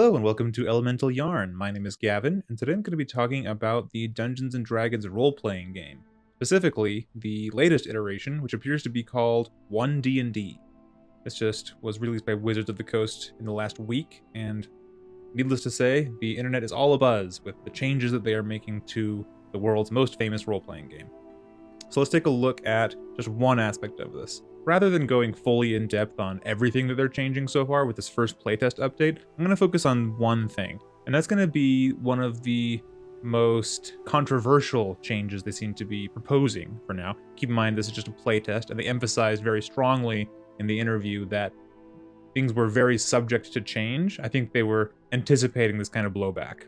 Hello and welcome to Elemental Yarn. My name is Gavin, and today I'm going to be talking about the Dungeons & Dragons role-playing game. Specifically, the latest iteration, which appears to be called One D&D. This just was released by Wizards of the Coast in the last week, and needless to say, the internet is all abuzz with the changes that they are making to the world's most famous role-playing game. So let's take a look at just one aspect of this. Rather than going fully in depth on everything that they're changing so far with this first playtest update, I'm going to focus on one thing, and that's going to be one of the most controversial changes they seem to be proposing for now. Keep in mind, this is just a playtest, and they emphasized very strongly in the interview that things were very subject to change. I think they were anticipating this kind of blowback.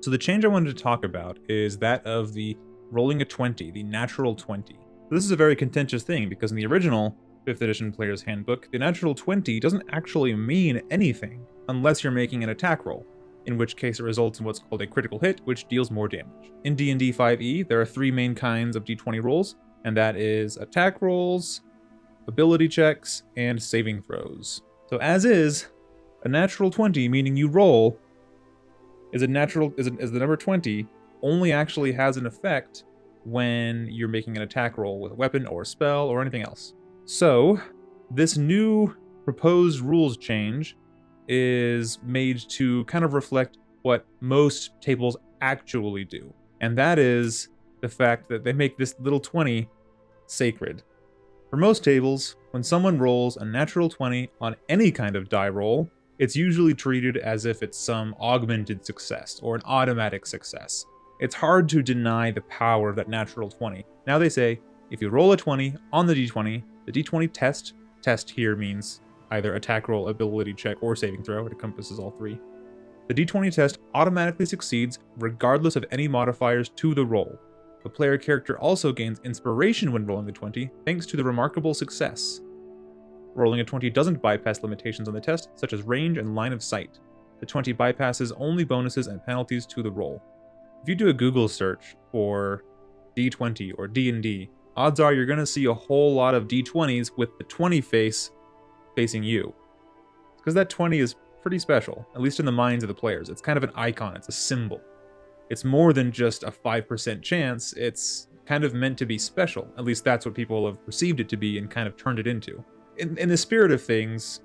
So the change I wanted to talk about is that of the rolling a 20, the natural 20. This is a very contentious thing because in the original 5th edition Player's Handbook, the natural 20 doesn't actually mean anything unless you're making an attack roll, in which case it results in what's called a critical hit, which deals more damage. In D&D 5e, there are three main kinds of d20 rolls, and that is attack rolls, ability checks, and saving throws. So as is, a natural 20, meaning you roll, is the number 20 only actually has an effect when you're making an attack roll with a weapon or a spell or anything else. So, this new proposed rules change is made to kind of reflect what most tables actually do. And that is the fact that they make this little 20 sacred. For most tables, when someone rolls a natural 20 on any kind of die roll, it's usually treated as if it's some augmented success or an automatic success. It's hard to deny the power of that natural 20. Now they say, if you roll a 20 on the d20 test here means either attack roll, ability check, or saving throw. It encompasses all three. The d20 test automatically succeeds regardless of any modifiers to the roll. The player character also gains inspiration when rolling the 20, thanks to the remarkable success. Rolling a 20 doesn't bypass limitations on the test, such as range and line of sight. The 20 bypasses only bonuses and penalties to the roll. If you do a Google search for D20 or D&D, odds are you're going to see a whole lot of D20s with the 20 face facing you. Because that 20 is pretty special, at least in the minds of the players. It's kind of an icon, it's a symbol. It's more than just a 5% chance, it's kind of meant to be special. At least that's what people have perceived it to be and kind of turned it into. In the spirit of things,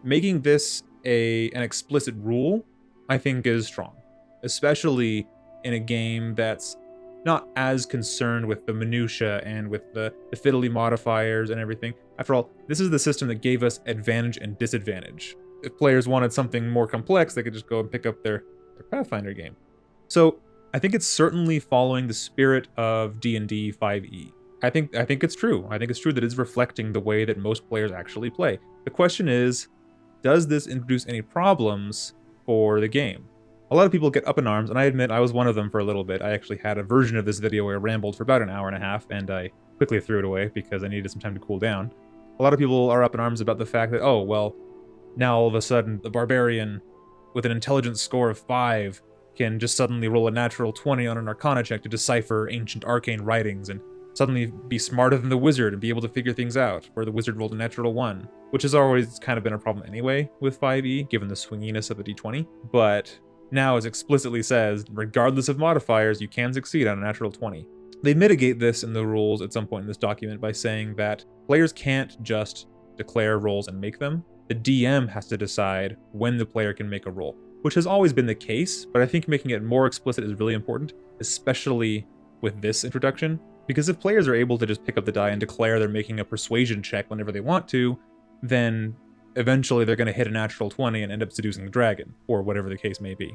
making this an explicit rule, I think is strong. Especially in a game that's not as concerned with the minutia and with the fiddly modifiers and everything. After all, this is the system that gave us advantage and disadvantage. If players wanted something more complex, they could just go and pick up their Pathfinder game. So I think it's certainly following the spirit of D&D 5e. I think it's true. I think it's true that it's reflecting the way that most players actually play. The question is, does this introduce any problems for the game? A lot of people get up in arms, and I admit I was one of them for a little bit. I actually had a version of this video where I rambled for about an hour and a half, and I quickly threw it away because I needed some time to cool down. A lot of people are up in arms about the fact that, oh, well, now all of a sudden the barbarian with an intelligence score of 5 can just suddenly roll a natural 20 on an arcana check to decipher ancient arcane writings and suddenly be smarter than the wizard and be able to figure things out, where the wizard rolled a natural 1, which has always kind of been a problem anyway with 5e, given the swinginess of the d20, but now it explicitly says, regardless of modifiers, you can succeed on a natural 20. They mitigate this in the rules at some point in this document by saying that players can't just declare rolls and make them. The DM has to decide when the player can make a roll, which has always been the case, but I think making it more explicit is really important, especially with this introduction, because if players are able to just pick up the die and declare they're making a persuasion check whenever they want to, then eventually they're going to hit a natural 20 and end up seducing the dragon, or whatever the case may be.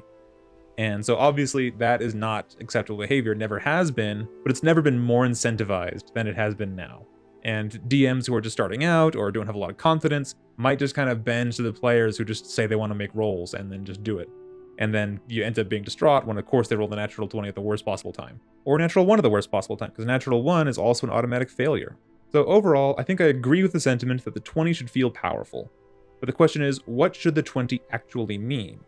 And so obviously that is not acceptable behavior, it never has been, but it's never been more incentivized than it has been now. And DMs who are just starting out or don't have a lot of confidence might just kind of bend to the players who just say they want to make rolls and then just do it. And then you end up being distraught when of course they roll the natural 20 at the worst possible time. Or natural 1 at the worst possible time, because natural 1 is also an automatic failure. So overall, I think I agree with the sentiment that the 20 should feel powerful. But the question is, what should the 20 actually mean?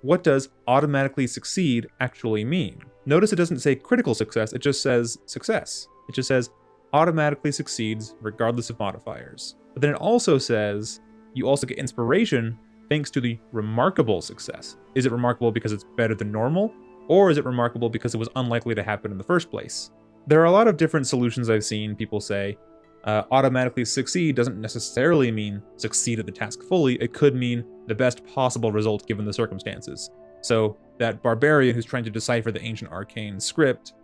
What does automatically succeed actually mean? Notice it doesn't say critical success, it just says success. It just says automatically succeeds regardless of modifiers. But then it also says you also get inspiration thanks to the remarkable success. Is it remarkable because it's better than normal, or is it remarkable because it was unlikely to happen in the first place? There are a lot of different solutions I've seen people say. Automatically succeed doesn't necessarily mean succeed at the task fully. It could mean the best possible result given the circumstances. So that barbarian who's trying to decipher the ancient arcane script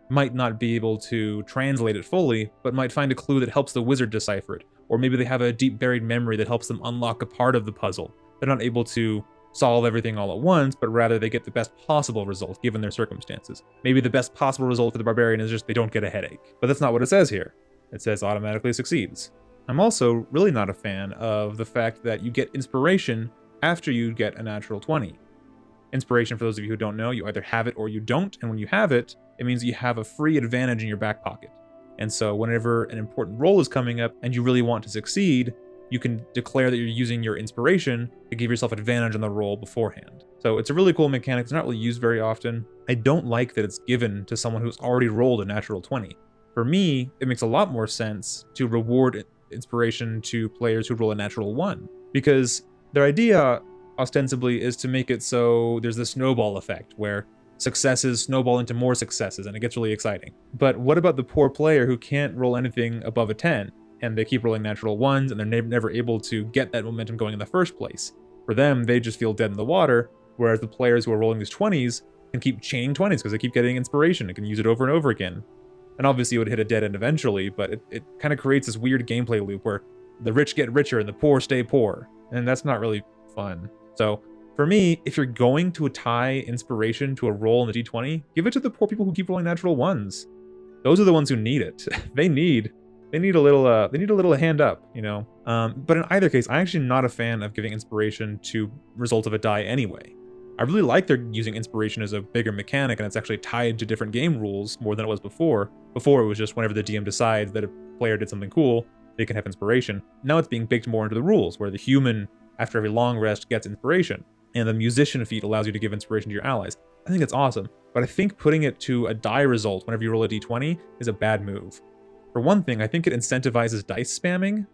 might not be able to translate it fully, but might find a clue that helps the wizard decipher it. Or maybe they have a deep buried memory that helps them unlock a part of the puzzle. They're not able to solve everything all at once, but rather they get the best possible result given their circumstances. Maybe the best possible result for the barbarian is just they don't get a headache. But that's not what it says here. It says automatically succeeds. I'm also really not a fan of the fact that you get inspiration after you get a natural 20. Inspiration, for those of you who don't know, you either have it or you don't, and when you have it, it means you have a free advantage in your back pocket. And so whenever an important roll is coming up and you really want to succeed, you can declare that you're using your inspiration to give yourself advantage on the roll beforehand. So it's a really cool mechanic. It's not really used very often. I don't like that it's given to someone who's already rolled a natural 20. For me, it makes a lot more sense to reward inspiration to players who roll a natural 1, because their idea ostensibly is to make it so there's the snowball effect where successes snowball into more successes and it gets really exciting. But what about the poor player who can't roll anything above a 10 and they keep rolling natural 1s and they're never able to get that momentum going in the first place? For them, they just feel dead in the water, whereas the players who are rolling these 20s can keep chaining 20s because they keep getting inspiration and can use it over and over again. And obviously it would hit a dead end eventually, but it kind of creates this weird gameplay loop where the rich get richer and the poor stay poor. And that's not really fun. So for me, if you're going to tie inspiration to a roll in the D20, give it to the poor people who keep rolling natural 1s. Those are the ones who need it. They need a little hand up, you know. But in either case, I'm actually not a fan of giving inspiration to result of a die anyway. I really like they're using inspiration as a bigger mechanic and it's actually tied to different game rules more than it was before. Before it was just whenever the DM decides that a player did something cool, they can have inspiration. Now it's being baked more into the rules, where the human, after every long rest, gets inspiration. And the musician feat allows you to give inspiration to your allies. I think it's awesome, but I think putting it to a die result whenever you roll a d20 is a bad move. For one thing, I think it incentivizes dice spamming.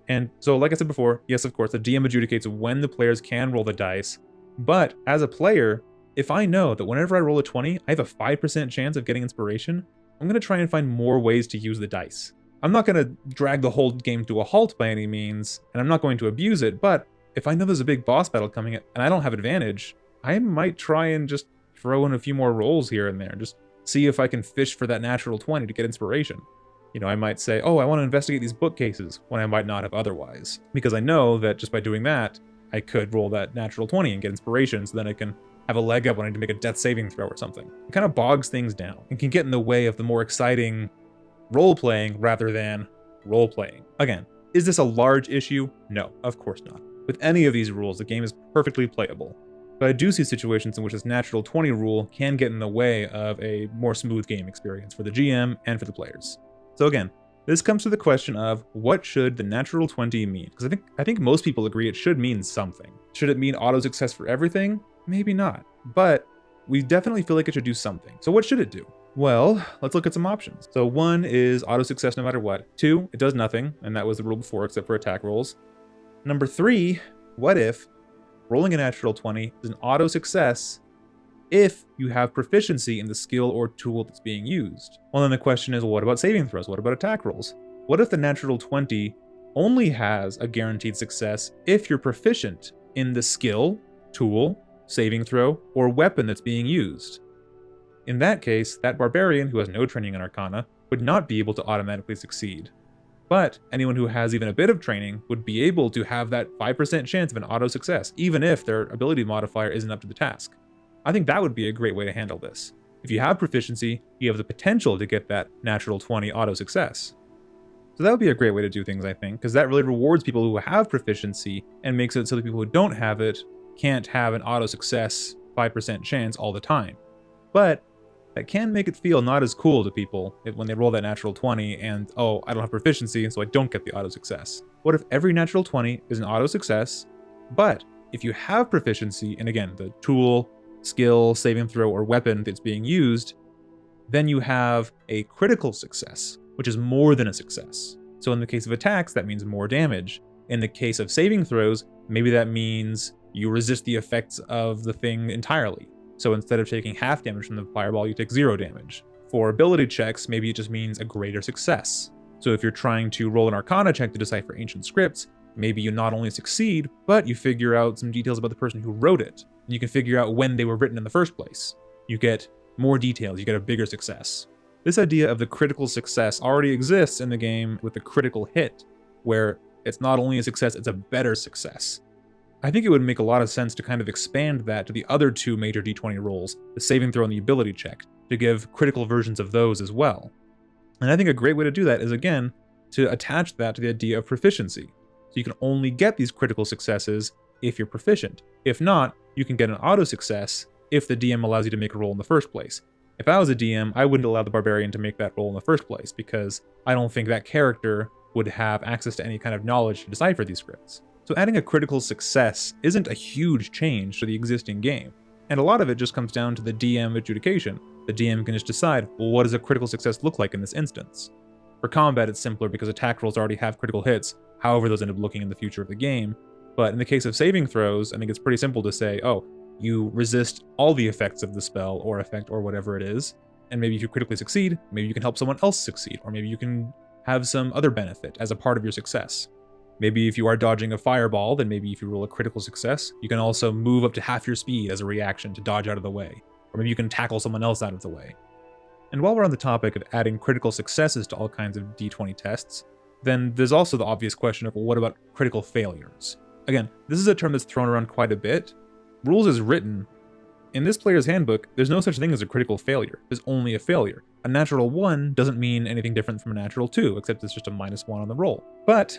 And so, like I said before, yes, of course, the DM adjudicates when the players can roll the dice. But as a player, if I know that whenever I roll a 20, I have a 5% chance of getting inspiration, I'm going to try and find more ways to use the dice. I'm not going to drag the whole game to a halt by any means, and I'm not going to abuse it, but if I know there's a big boss battle coming and I don't have advantage, I might try and just throw in a few more rolls here and there, just see if I can fish for that natural 20 to get inspiration. You know, I might say, oh, I want to investigate these bookcases, when I might not have otherwise, because I know that just by doing that, I could roll that natural 20 and get inspiration, so then I can have a leg up when I need to make a death saving throw or something. It kind of bogs things down and can get in the way of the more exciting role-playing rather than role-playing. Again, is this a large issue? No, of course not. With any of these rules, the game is perfectly playable. But I do see situations in which this natural 20 rule can get in the way of a more smooth game experience for the GM and for the players. So again, this comes to the question of what should the natural 20 mean? Because I think most people agree it should mean something. Should it mean auto success for everything? Maybe not. But we definitely feel like it should do something. So what should it do? Well, let's look at some options. So 1 is auto success no matter what. 2, it does nothing, and that was the rule before except for attack rolls. Number 3, what if rolling a natural 20 is an auto success if you have proficiency in the skill or tool that's being used? Well, then the question is, well, what about saving throws? What about attack rolls? What if the natural 20 only has a guaranteed success if you're proficient in the skill, tool, saving throw, or weapon that's being used? In that case, that barbarian who has no training in Arcana would not be able to automatically succeed. But anyone who has even a bit of training would be able to have that 5% chance of an auto success, even if their ability modifier isn't up to the task. I think that would be a great way to handle this. If you have proficiency, you have the potential to get that natural 20 auto success. So that would be a great way to do things, I think, because that really rewards people who have proficiency and makes it so that people who don't have it can't have an auto success 5% chance all the time. But that can make it feel not as cool to people when they roll that natural 20 and, oh, I don't have proficiency, so I don't get the auto success. What if every natural 20 is an auto success, but if you have proficiency, and again, the tool, skill, saving throw, or weapon that's being used, then you have a critical success, which is more than a success. So in the case of attacks, that means more damage. In the case of saving throws, maybe that means you resist the effects of the thing entirely. So instead of taking half damage from the fireball, you take 0 damage. For ability checks, maybe it just means a greater success. So if you're trying to roll an Arcana check to decipher ancient scripts, maybe you not only succeed, but you figure out some details about the person who wrote it. And you can figure out when they were written in the first place. You get more details, you get a bigger success. This idea of the critical success already exists in the game with the critical hit, where it's not only a success, it's a better success. I think it would make a lot of sense to kind of expand that to the other 2 major d20 rolls, the saving throw and the ability check, to give critical versions of those as well. And I think a great way to do that is, again, to attach that to the idea of proficiency. So you can only get these critical successes if you're proficient. If not, you can get an auto success if the DM allows you to make a roll in the first place. If I was a DM, I wouldn't allow the barbarian to make that roll in the first place, because I don't think that character would have access to any kind of knowledge to decipher these scripts. So adding a critical success isn't a huge change to the existing game, and a lot of it just comes down to the DM adjudication. The DM can just decide, well, what does a critical success look like in this instance? For combat, it's simpler because attack rolls already have critical hits, however those end up looking in the future of the game. But in the case of saving throws, I think it's pretty simple to say, oh, you resist all the effects of the spell or effect or whatever it is, and maybe if you critically succeed, maybe you can help someone else succeed, or maybe you can have some other benefit as a part of your success. Maybe if you are dodging a fireball, then maybe if you roll a critical success, you can also move up to half your speed as a reaction to dodge out of the way, or maybe you can tackle someone else out of the way. And while we're on the topic of adding critical successes to all kinds of d20 tests, then there's also the obvious question of, well, what about critical failures? Again, this is a term that's thrown around quite a bit. Rules as written, in this player's handbook, there's no such thing as a critical failure. There's only a failure. A natural 1 doesn't mean anything different from a natural 2, except it's just a -1 on the roll. But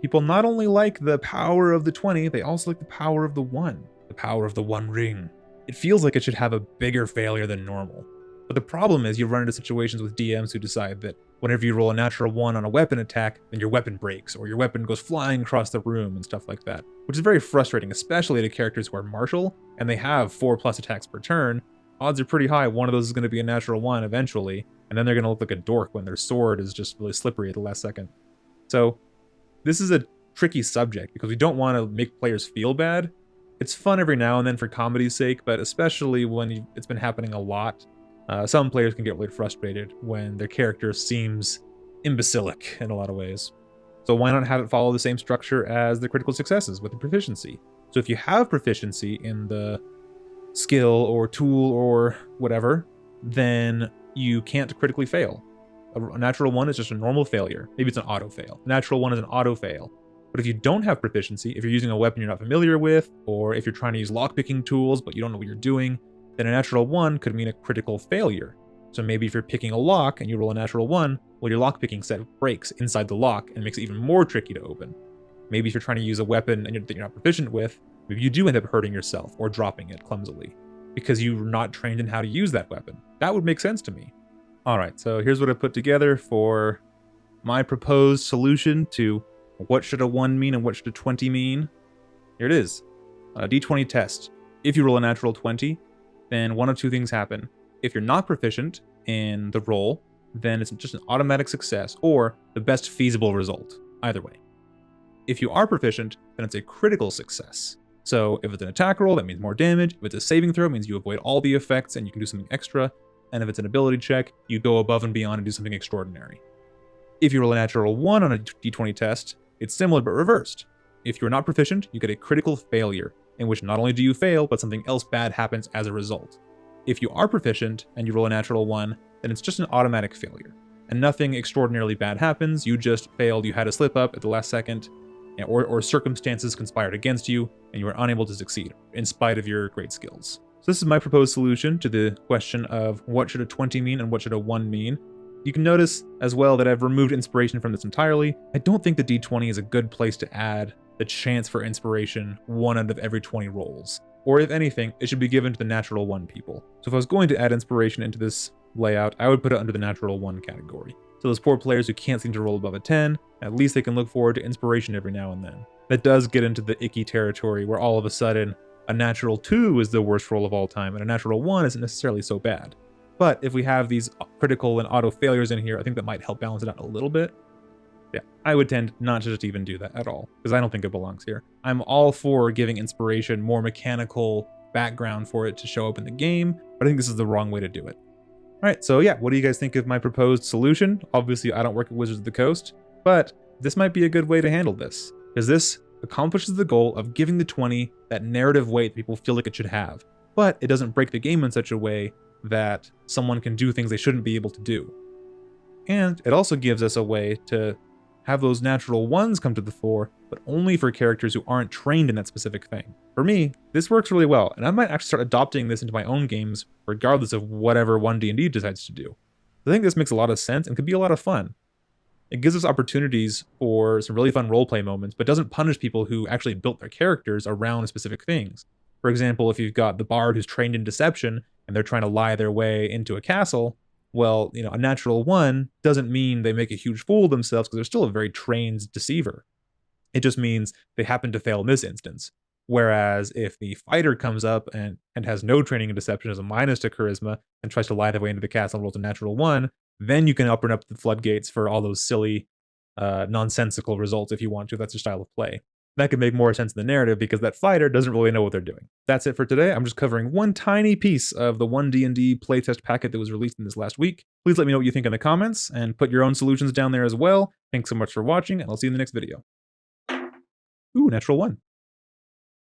people not only like the power of the 20, they also like the power of the 1. The power of the 1 ring. It feels like it should have a bigger failure than normal. But the problem is you run into situations with DMs who decide that whenever you roll a natural 1 on a weapon attack, then your weapon breaks, or your weapon goes flying across the room and stuff like that, which is very frustrating, especially to characters who are martial, and they have 4+ attacks per turn. Odds are pretty high one of those is going to be a natural 1 eventually, and then they're going to look like a dork when their sword is just really slippery at the last second. So this is a tricky subject, because we don't want to make players feel bad. It's fun every now and then for comedy's sake, but especially when it's been happening a lot, some players can get really frustrated when their character seems imbecilic in a lot of ways. So why not have it follow the same structure as the critical successes with the proficiency? So if you have proficiency in the skill or tool or whatever, then you can't critically fail. A natural 1 is just a normal failure. Maybe it's an auto fail. A natural 1 is an auto fail. But if you don't have proficiency, if you're using a weapon you're not familiar with, or if you're trying to use lockpicking tools but you don't know what you're doing, then a natural 1 could mean a critical failure. So maybe if you're picking a lock and you roll a natural 1, well, your lockpicking set breaks inside the lock and makes it even more tricky to open. Maybe if you're trying to use a weapon that you're not proficient with, maybe you do end up hurting yourself or dropping it clumsily because you're not trained in how to use that weapon. That would make sense to me. Alright, so here's what I put together for my proposed solution to what should a 1 mean and what should a 20 mean. Here it is. A d20 test. If you roll a natural 20, then one of 2 things happen. If you're not proficient in the roll, then it's just an automatic success or the best feasible result, either way. If you are proficient, then it's a critical success. So if it's an attack roll, that means more damage. If it's a saving throw, it means you avoid all the effects and you can do something extra. And if it's an ability check, you go above and beyond and do something extraordinary. If you roll a natural 1 on a d20 test, it's similar but reversed. If you're not proficient, you get a critical failure, in which not only do you fail, but something else bad happens as a result. If you are proficient and you roll a natural 1, then it's just an automatic failure, and nothing extraordinarily bad happens. You just failed, you had a slip up at the last second, or circumstances conspired against you, and you were unable to succeed, in spite of your great skills. So this is my proposed solution to the question of what should a 20 mean and what should a 1 mean. You can notice as well that I've removed inspiration from this entirely. I don't think the d20 is a good place to add the chance for inspiration 1 out of every 20 rolls. Or if anything, it should be given to the natural 1 people. So if I was going to add inspiration into this layout, I would put it under the natural 1 category. So those poor players who can't seem to roll above a 10, at least they can look forward to inspiration every now and then. That does get into the icky territory where all of a sudden a natural 2 is the worst roll of all time and a natural 1 isn't necessarily so bad. But if we have these critical and auto failures in here, I think that might help balance it out a little bit. Yeah, I would tend not to just even do that at all, because I don't think it belongs here. I'm all for giving inspiration more mechanical background for it to show up in the game, but I think this is the wrong way to do it. All right, so yeah, what do you guys think of my proposed solution? Obviously, I don't work at Wizards of the Coast, but this might be a good way to handle this, because this accomplishes the goal of giving the 20 that narrative weight that people feel like it should have, but it doesn't break the game in such a way that someone can do things they shouldn't be able to do. And it also gives us a way to have those natural ones come to the fore, but only for characters who aren't trained in that specific thing. For me, this works really well, and I might actually start adopting this into my own games, regardless of whatever One D&D decides to do. I think this makes a lot of sense and could be a lot of fun. It gives us opportunities for some really fun roleplay moments, but doesn't punish people who actually built their characters around specific things. For example, if you've got the bard who's trained in deception, and they're trying to lie their way into a castle, well, a natural one doesn't mean they make a huge fool of themselves because they're still a very trained deceiver. It just means they happen to fail in this instance. Whereas if the fighter comes up and has no training in deception as a minus to charisma and tries to lie their way into the castle and rolls a natural one, then you can open up the floodgates for all those silly, nonsensical results if you want to. That's your style of play. That could make more sense in the narrative because that fighter doesn't really know what they're doing. That's it for today. I'm just covering one tiny piece of the One D&D playtest packet that was released in this last week. Please let me know what you think in the comments and put your own solutions down there as well. Thanks so much for watching, and I'll see you in the next video. Ooh, natural one.